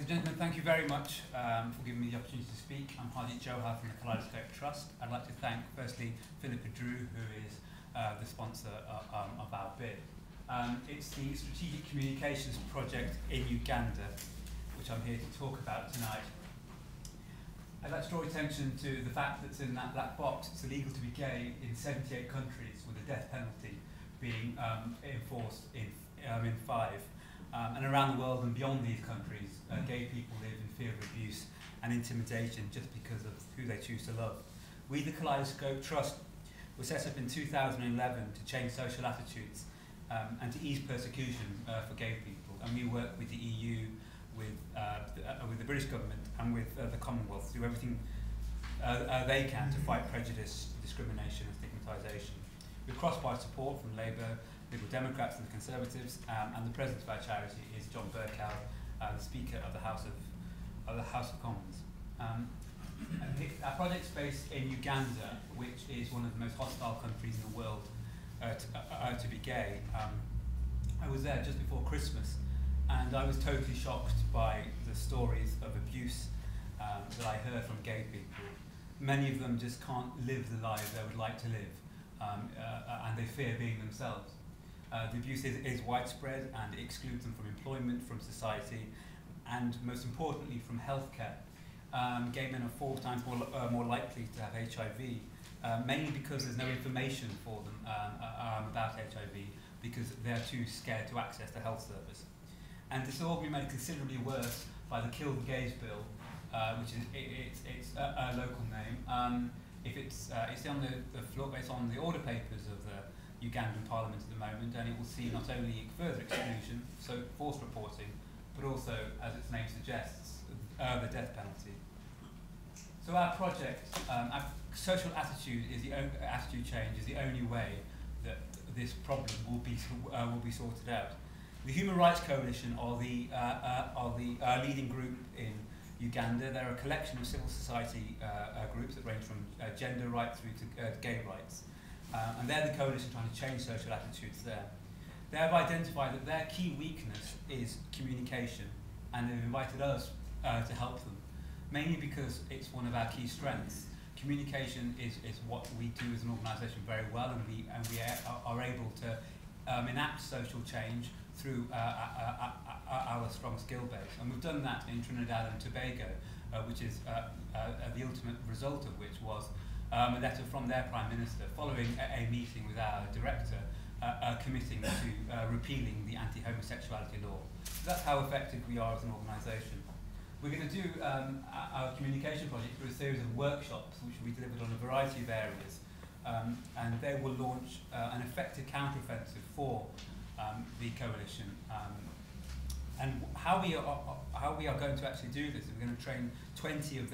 Ladies and gentlemen, thank you very much for giving me the opportunity to speak. I'm Harjeet Johal from the Kaleidoscope Trust. I'd like to thank, firstly, Philippa Drew, who is the sponsor of our bid. It's the Strategic Communications Project in Uganda, which I'm here to talk about tonight. I'd like to draw attention to the fact that in that black box, it's illegal to be gay in 78 countries, with the death penalty being enforced in 5. And around the world and beyond these countries, gay people live in fear of abuse and intimidation just because of who they choose to love. We, the Kaleidoscope Trust, were set up in 2011 to change social attitudes and to ease persecution for gay people. And we work with the EU, with the British government and with the Commonwealth to do everything they can to fight prejudice, discrimination and stigmatisation. With cross-party support from Labour, Liberal Democrats and the Conservatives, and the president of our charity is John Bercow, the Speaker of the House of Commons. Our project's based in Uganda, which is one of the most hostile countries in the world to be gay. I was there just before Christmas, and I was totally shocked by the stories of abuse that I heard from gay people. Many of them just can't live the lives they would like to live, and they fear being themselves. The abuse is widespread and it excludes them from employment, from society, and most importantly from healthcare. Gay men are 4 times more likely to have HIV, mainly because there's no information for them about HIV, because they're too scared to access the health service. And this will all be made considerably worse by the Kill the Gays bill, which is it's a local name. It's on the floor, it's on the order papers of the Ugandan Parliament at the moment, and it will see not only further exclusion, so forced reporting, but also, as its name suggests, the death penalty. So our project, our social attitude attitude change is the only way that this problem will be sorted out. The Human Rights Coalition are the leading group in Uganda. They're a collection of civil society groups that range from gender rights through to gay rights. And they're the coalition trying to change social attitudes there. They have identified that their key weakness is communication, and they've invited us to help them, mainly because it's one of our key strengths. Communication is what we do as an organisation very well, and we are able to enact social change through our strong skill base. And we've done that in Trinidad and Tobago, which is the ultimate result of which was a letter from their Prime Minister following a meeting with our director committing to repealing the anti-homosexuality law. So that's how effective we are as an organisation. We're going to do our communication project through a series of workshops which will be delivered on a variety of areas, and they will launch an effective counter-offensive for the coalition. And how we are going to actually do this is we're going to train 20 of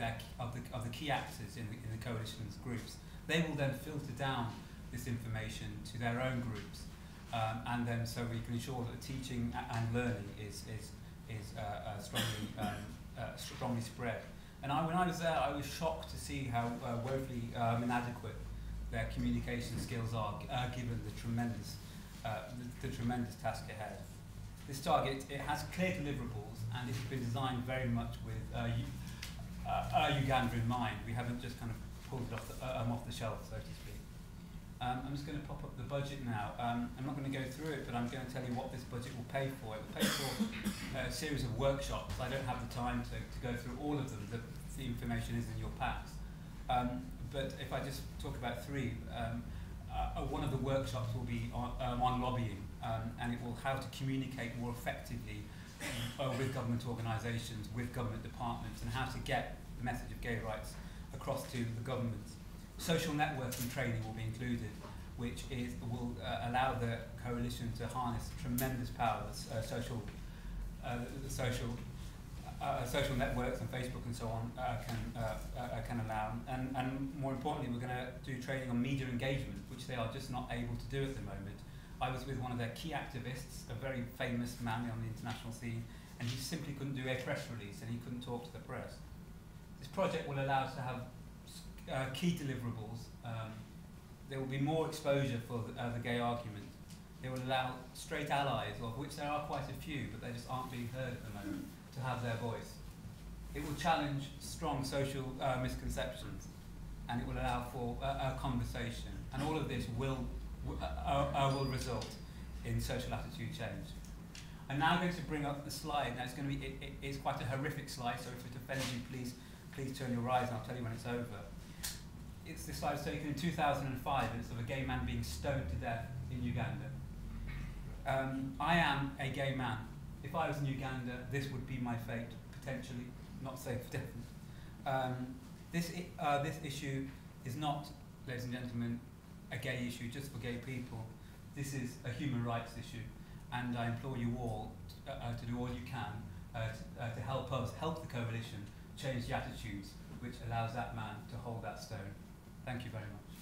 the key actors in the coalition's groups. They will then filter down this information to their own groups, and then so we can ensure that teaching and learning is strongly spread. And when I was there, I was shocked to see how woefully inadequate their communication skills are, given the tremendous task ahead. This target, it has clear deliverables, and it's been designed very much with Uganda in mind. We haven't just kind of pulled it off the shelf, so to speak. I'm just going to pop up the budget now. I'm not going to go through it, but I'm going to tell you what this budget will pay for. It will pay for a series of workshops. I don't have the time to go through all of them. The information is in your packs. But if I just talk about 3, one of the workshops will be on lobbying, and it will how to communicate more effectively with government organisations, with government departments, and how to get the message of gay rights across to the government. Social networking training will be included, which will allow the coalition to harness tremendous power that social networks and Facebook and so on can allow. And more importantly, we're going to do training on media engagement, which they are just not able to do at the moment. I was with one of their key activists, a very famous man on the international scene, and he simply couldn't do a press release, and he couldn't talk to the press. This project will allow us to have key deliverables. There will be more exposure for the gay argument. They will allow straight allies, of which there are quite a few, but they just aren't being heard at the moment, to have their voice. It will challenge strong social misconceptions, and it will allow for a conversation. And all of this will result in social attitude change. I'm now going to bring up the slide. Now it's going to be, it's quite a horrific slide, so if it offends you, please turn your eyes and I'll tell you when it's over. This slide was taken in 2005, and it's of a gay man being stoned to death in Uganda. I am a gay man. If I was in Uganda, this would be my fate, potentially, not safe, definitely. This issue is not, ladies and gentlemen, a gay issue just for gay people. This is a human rights issue, and I implore you all to do all you can to help us, help the coalition, change the attitudes which allows that man to hold that stone. Thank you very much.